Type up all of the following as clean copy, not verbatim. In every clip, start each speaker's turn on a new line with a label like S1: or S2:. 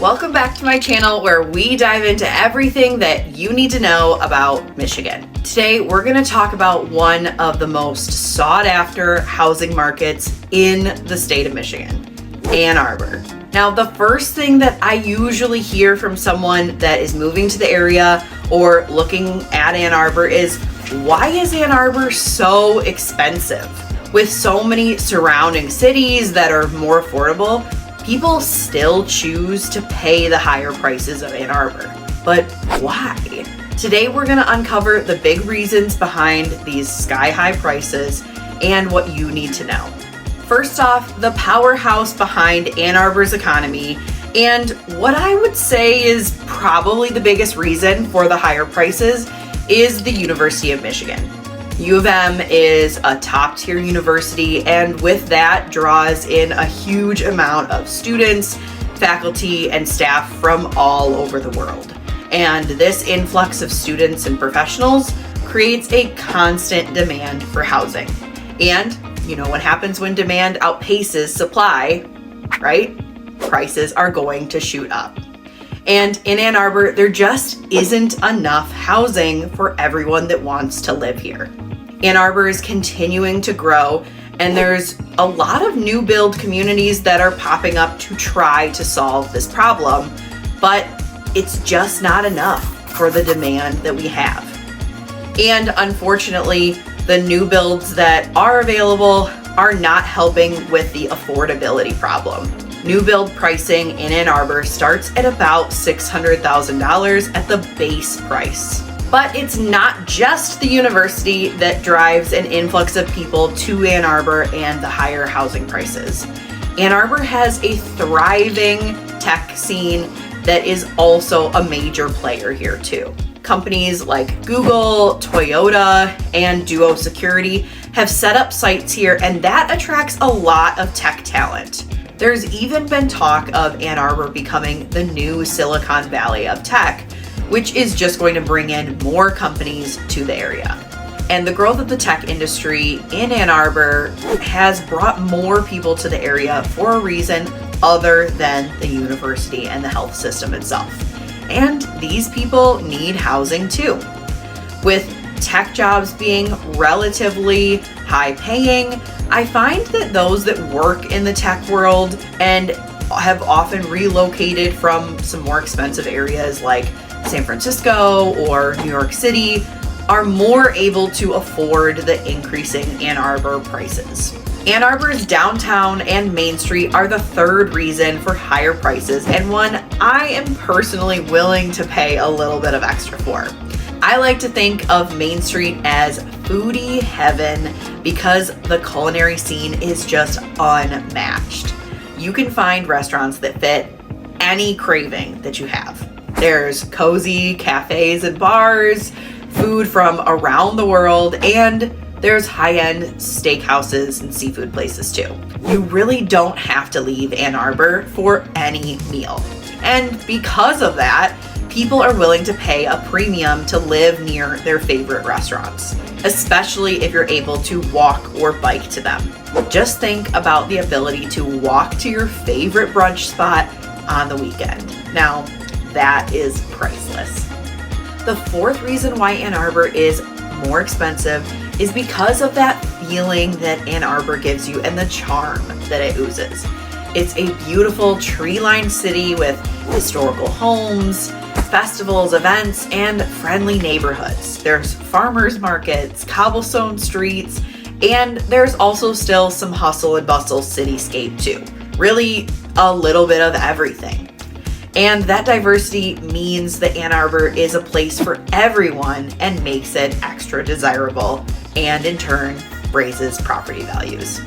S1: Welcome back to my channel where we dive into everything that you need to know about Michigan. Today, we're going to talk about one of the most sought after housing markets in the state of Michigan, Ann Arbor. Now, the first thing that I usually hear from someone that is moving to the area or looking at Ann Arbor is, why is Ann Arbor so expensive? With so many surrounding cities that are more affordable, people still choose to pay the higher prices of Ann Arbor. But why? Today we're going to uncover the big reasons behind these sky-high prices and what you need to know. First off, the powerhouse behind Ann Arbor's economy, and what I would say is probably the biggest reason for the higher prices, is the University of Michigan. U of M is a top-tier university, and with that draws in a huge amount of students, faculty, and staff from all over the world. And this influx of students and professionals creates a constant demand for housing. And you know what happens when demand outpaces supply, right? Prices are going to shoot up. And in Ann Arbor, there just isn't enough housing for everyone that wants to live here. Ann Arbor is continuing to grow, and there's a lot of new build communities that are popping up to try to solve this problem, but it's just not enough for the demand that we have. And unfortunately, the new builds that are available are not helping with the affordability problem. New build pricing in Ann Arbor starts at about $600,000 at the base price. But it's not just the university that drives an influx of people to Ann Arbor and the higher housing prices. Ann Arbor has a thriving tech scene that is also a major player here too. Companies like Google, Toyota, and Duo Security have set up sites here, and that attracts a lot of tech talent. There's even been talk of Ann Arbor becoming the new Silicon Valley of tech, which is just going to bring in more companies to the area. And the growth of the tech industry in Ann Arbor has brought more people to the area for a reason other than the university and the health system itself. And these people need housing too. With tech jobs being relatively high paying, I find that those that work in the tech world and have often relocated from some more expensive areas like San Francisco or New York City are more able to afford the increasing Ann Arbor prices. Ann Arbor's downtown and Main Street are the third reason for higher prices, and one I am personally willing to pay a little bit of extra for. I like to think of Main Street as foodie heaven because the culinary scene is just unmatched. You can find restaurants that fit any craving that you have. There's cozy cafes and bars, food from around the world, and there's high-end steakhouses and seafood places too. You really don't have to leave Ann Arbor for any meal. And because of that, people are willing to pay a premium to live near their favorite restaurants, especially if you're able to walk or bike to them. Just think about the ability to walk to your favorite brunch spot on the weekend. Now, that is priceless. The fourth reason why Ann Arbor is more expensive is because of that feeling that Ann Arbor gives you and the charm that it oozes. It's a beautiful tree-lined city with historical homes, festivals, events, and friendly neighborhoods. There's farmers markets, cobblestone streets, and there's also still some hustle and bustle cityscape too. Really a little bit of everything. And that diversity means that Ann Arbor is a place for everyone and makes it extra desirable, and in turn raises property values.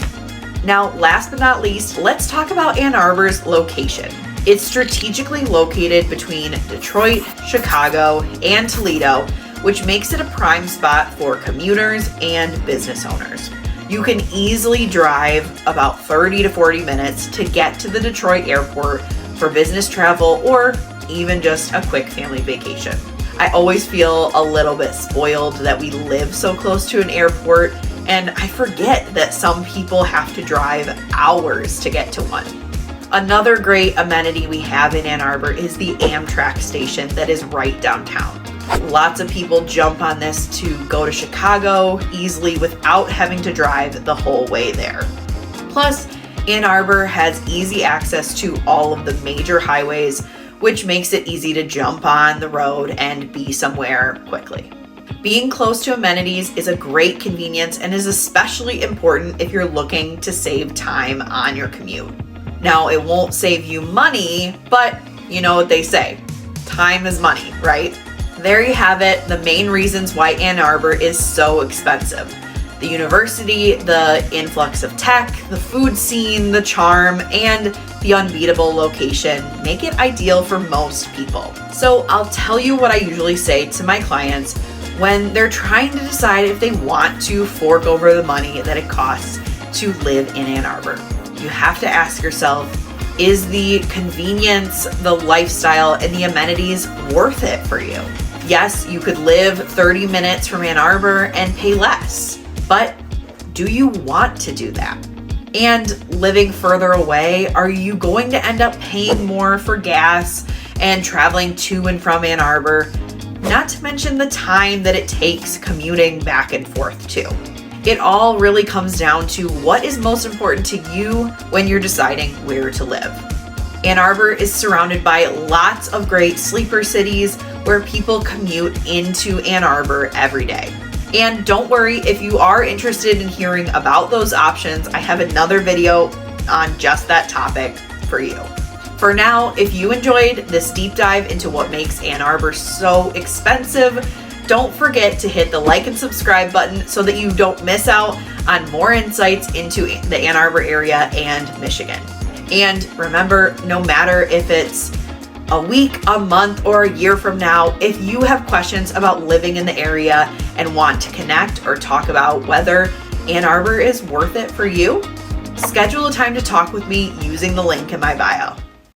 S1: Now, last but not least, let's talk about Ann Arbor's location. It's strategically located between Detroit, Chicago, and Toledo, which makes it a prime spot for commuters and business owners. You can easily drive about 30 to 40 minutes to get to the Detroit airport for business travel or even just a quick family vacation. I always feel a little bit spoiled that we live so close to an airport, and I forget that some people have to drive hours to get to one. Another great amenity we have in Ann Arbor is the Amtrak station that is right downtown. Lots of people jump on this to go to Chicago easily without having to drive the whole way there. Plus, Ann Arbor has easy access to all of the major highways, which makes it easy to jump on the road and be somewhere quickly. Being close to amenities is a great convenience and is especially important if you're looking to save time on your commute. Now, it won't save you money, but you know what they say, time is money, right? There you have it, the main reasons why Ann Arbor is so expensive. The university, the influx of tech, the food scene, the charm, and the unbeatable location make it ideal for most people. So I'll tell you what I usually say to my clients when they're trying to decide if they want to fork over the money that it costs to live in Ann Arbor. You have to ask yourself, is the convenience, the lifestyle, and the amenities worth it for you? Yes, you could live 30 minutes from Ann Arbor and pay less, but do you want to do that? And living further away, are you going to end up paying more for gas and traveling to and from Ann Arbor? Not to mention the time that it takes commuting back and forth too. It all really comes down to what is most important to you when you're deciding where to live. Ann Arbor is surrounded by lots of great sleeper cities where people commute into Ann Arbor every day. And don't worry, if you are interested in hearing about those options, I have another video on just that topic for you. For now, if you enjoyed this deep dive into what makes Ann Arbor so expensive, don't forget to hit the like and subscribe button so that you don't miss out on more insights into the Ann Arbor area and Michigan. And remember, no matter if it's a week, a month, or a year from now, if you have questions about living in the area and want to connect or talk about whether Ann Arbor is worth it for you, schedule a time to talk with me using the link in my bio.